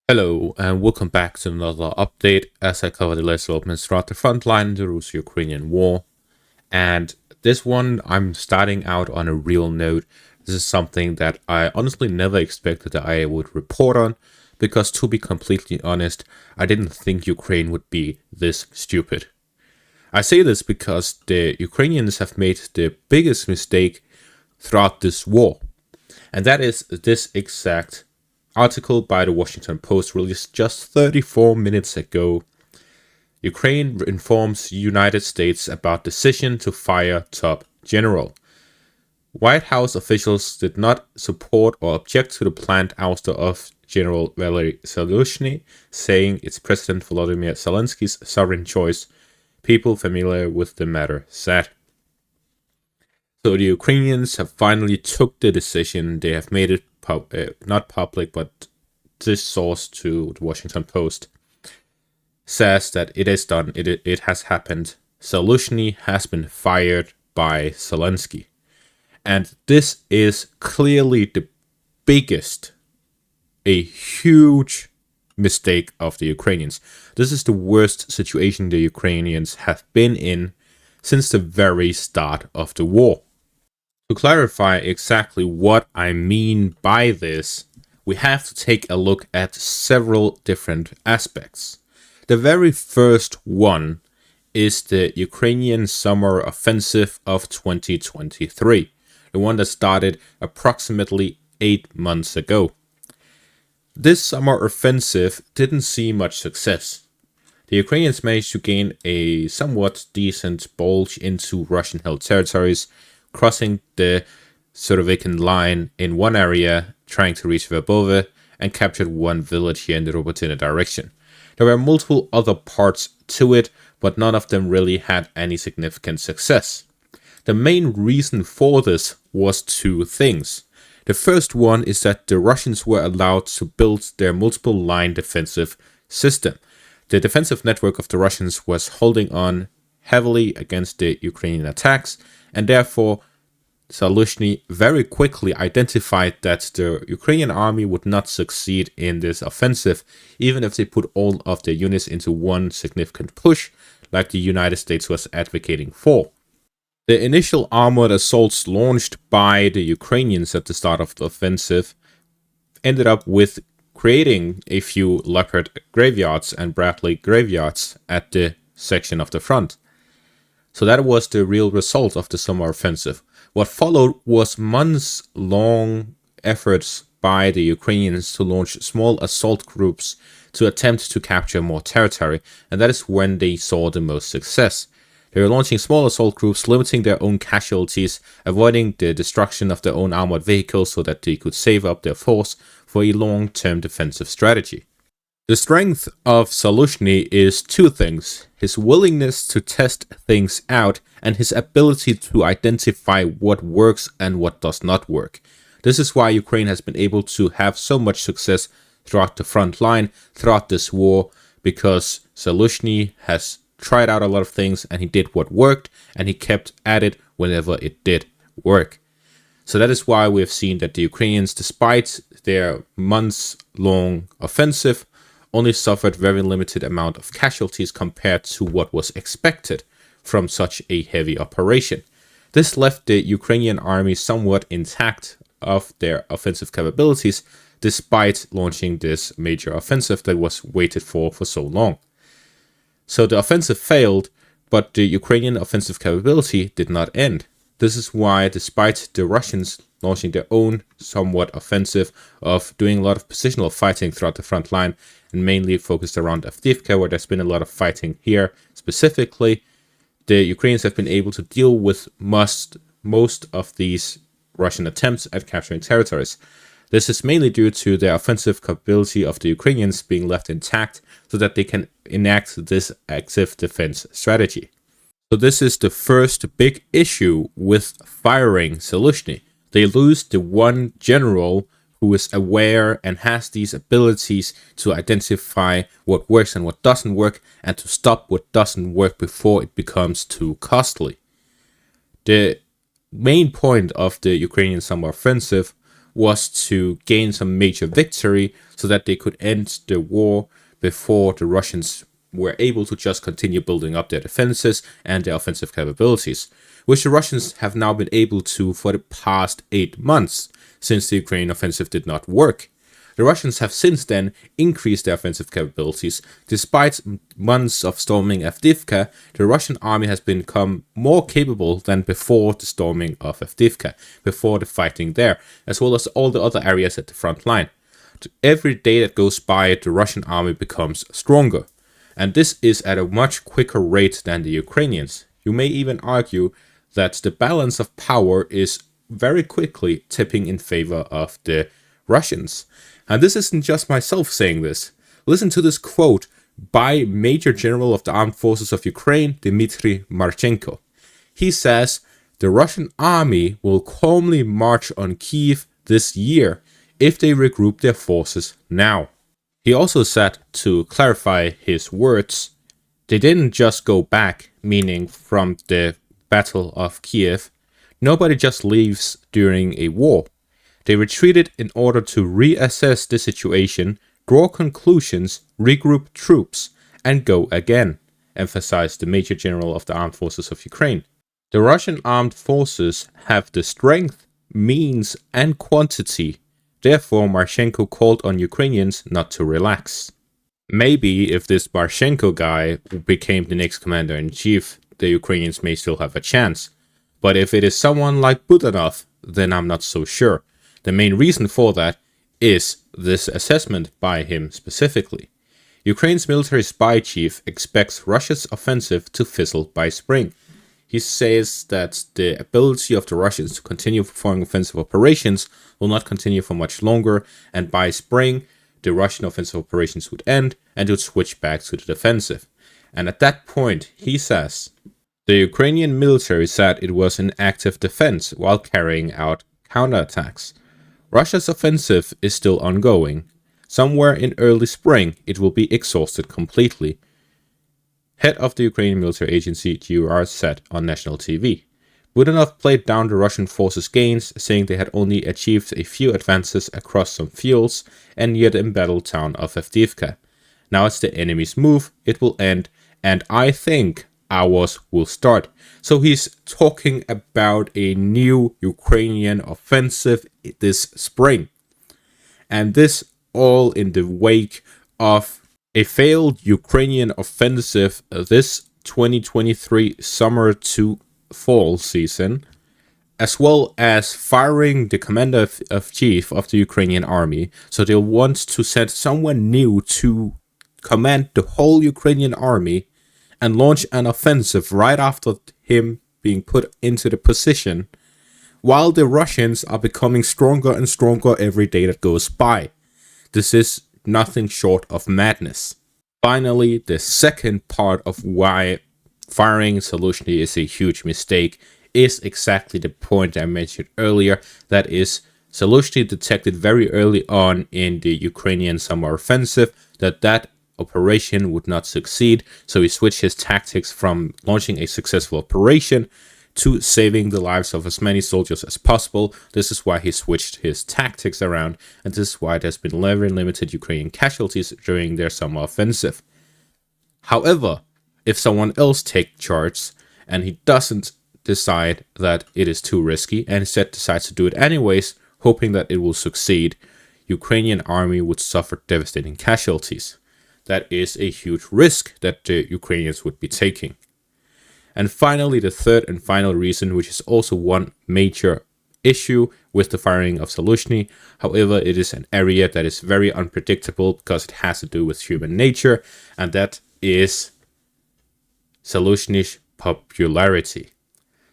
Hello, and welcome back to another update as I cover the latest developments throughout the front line in the Russo-Ukrainian war. And this one, I'm starting out on a real note. This is something that I honestly never expected that I would report on, because to be completely honest, I didn't think Ukraine would be this stupid. I say this because the Ukrainians have made the biggest mistake throughout this war, and that is this exact article by the Washington Post released just 34 minutes ago. Ukraine informs United States about decision to fire top general. White House officials did not support or object to the planned ouster of General Valery Zaluzhny, saying it's President Volodymyr Zelensky's sovereign choice. People familiar with the matter said. So the Ukrainians have finally took the decision. They have made it not public, but this source to the Washington Post says that it is done. It has happened. Zaluzhny has been fired by Zelensky. And this is clearly the biggest, a huge mistake of the Ukrainians. This is the worst situation the Ukrainians have been in since the very start of the war. To clarify exactly what I mean by this, we have to take a look at several different aspects. The very first one is the Ukrainian summer offensive of 2023, the one that started approximately 8 months ago. This summer offensive didn't see much success. The Ukrainians managed to gain a somewhat decent bulge into Russian-held territories, crossing the Surovikin line in one area, trying to reach Verbove, and captured one village here in the Robotyne direction. There were multiple other parts to it, but none of them really had any significant success. The main reason for this was two things. The first one is that the Russians were allowed to build their multiple line defensive system. The defensive network of the Russians was holding on heavily against the Ukrainian attacks, and therefore Zaluzhny very quickly identified that the Ukrainian army would not succeed in this offensive, even if they put all of their units into one significant push, like the United States was advocating for. The initial armored assaults launched by the Ukrainians at the start of the offensive ended up with creating a few Leopard graveyards and Bradley graveyards at the section of the front. So that was the real result of the summer offensive. What followed was months-long efforts by the Ukrainians to launch small assault groups to attempt to capture more territory, and that is when they saw the most success. They were launching small assault groups, limiting their own casualties, avoiding the destruction of their own armored vehicles so that they could save up their force for a long-term defensive strategy. The strength of Zaluzhny is two things: his willingness to test things out and his ability to identify what works and what does not work. This is why Ukraine has been able to have so much success throughout the front line, throughout this war, because Zaluzhny has tried out a lot of things and he did what worked and he kept at it whenever it did work. So that is why we have seen that the Ukrainians, despite their months-long offensive, only suffered very limited amount of casualties compared to what was expected from such a heavy operation. This left the Ukrainian army somewhat intact of their offensive capabilities, despite launching this major offensive that was waited for so long. So the offensive failed, but the Ukrainian offensive capability did not end. This is why, despite the Russians launching their own somewhat offensive of doing a lot of positional fighting throughout the front line, and mainly focused around Avdiivka, where there's been a lot of fighting here specifically, the Ukrainians have been able to deal with most of these Russian attempts at capturing territories. This is mainly due to the offensive capability of the Ukrainians being left intact so that they can enact this active defense strategy. So this is the first big issue with firing Zaluzhny. They lose the one general who is aware and has these abilities to identify what works and what doesn't work, and to stop what doesn't work before it becomes too costly. The main point of the Ukrainian summer offensive was to gain some major victory so that they could end the war before the Russians were able to just continue building up their defenses and their offensive capabilities, which the Russians have now been able to for the past 8 months since the Ukrainian offensive did not work. The Russians have since then increased their offensive capabilities. Despite months of storming Avdiivka, the Russian army has become more capable than before the storming of Avdiivka, before the fighting there, as well as all the other areas at the front line. Every day that goes by, the Russian army becomes stronger. And this is at a much quicker rate than the Ukrainians. You may even argue that the balance of power is very quickly tipping in favor of the Russians. And this isn't just myself saying this. Listen to this quote by Major General of the Armed Forces of Ukraine, Dmitry Marchenko. He says, "The Russian army will calmly march on Kyiv this year if they regroup their forces now." He also said, to clarify his words, they didn't just go back, meaning from the Battle of Kyiv. Nobody just leaves during a war. They retreated in order to reassess the situation, draw conclusions, regroup troops, and go again, emphasized the Major General of the Armed Forces of Ukraine. The Russian armed forces have the strength, means, and quantity. Therefore, Marchenko called on Ukrainians not to relax. Maybe if this Marchenko guy became the next commander-in-chief, the Ukrainians may still have a chance. But if it is someone like Budanov, then I'm not so sure. The main reason for that is this assessment by him specifically. Ukraine's military spy chief expects Russia's offensive to fizzle by spring. He says that the ability of the Russians to continue performing offensive operations will not continue for much longer, and by spring, the Russian offensive operations would end and would switch back to the defensive. And at that point, he says, the Ukrainian military said it was in active defense while carrying out counterattacks. Russia's offensive is still ongoing. Somewhere in early spring, it will be exhausted completely. Head of the Ukrainian military agency GUR said on national TV. Budanov played down the Russian forces' gains, saying they had only achieved a few advances across some fields and near the embattled town of Avdiivka. Now it's the enemy's move, it will end, and I think ours will start. So he's talking about a new Ukrainian offensive this spring. And this all in the wake of a failed Ukrainian offensive this 2023 summer to fall season, as well as firing the commander-in-chief of the Ukrainian army. So they want to send someone new to command the whole Ukrainian army and launch an offensive right after him being put into the position, while the Russians are becoming stronger and stronger every day that goes by. This is nothing short of madness. Finally, the second part of why firing Zaluzhny is a huge mistake is exactly the point I mentioned earlier. That is, Zaluzhny detected very early on in the Ukrainian summer offensive that operation would not succeed, so he switched his tactics from launching a successful operation to saving the lives of as many soldiers as possible. This is why he switched his tactics around, and this is why there's been very limited Ukrainian casualties during their summer offensive. However, if someone else takes charge and he doesn't decide that it is too risky and instead decides to do it anyways, hoping that it will succeed, Ukrainian army would suffer devastating casualties. That is a huge risk that the Ukrainians would be taking. And finally, the third and final reason, which is also one major issue with the firing of Zaluzhny. However, it is an area that is very unpredictable because it has to do with human nature, and that is Zaluzhny's popularity.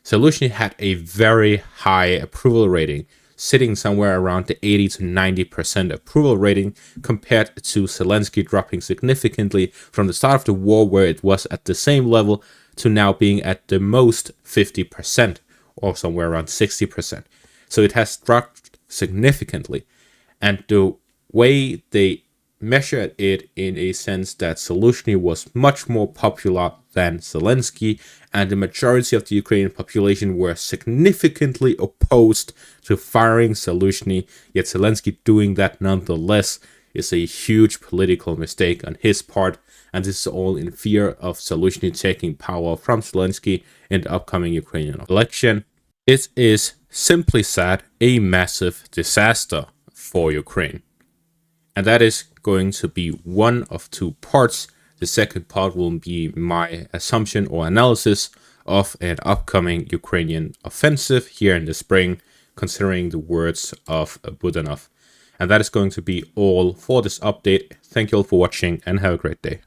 Zaluzhny had a very high approval rating, sitting somewhere around the 80 to 90% approval rating, compared to Zelensky dropping significantly from the start of the war, where it was at the same level, to now being at the most 50% or somewhere around 60%. So it has dropped significantly. And the way they measured it in a sense that Zaluzhny was much more popular than Zelensky, and the majority of the Ukrainian population were significantly opposed to firing Zaluzhny, yet Zelensky doing that nonetheless is a huge political mistake on his part, and this is all in fear of Zaluzhny taking power from Zelensky in the upcoming Ukrainian election. It is, simply said, a massive disaster for Ukraine. And that is going to be one of two parts. The second part will be my assumption or analysis of an upcoming Ukrainian offensive here in the spring, considering the words of Budanov. And that is going to be all for this update. Thank you all for watching and have a great day.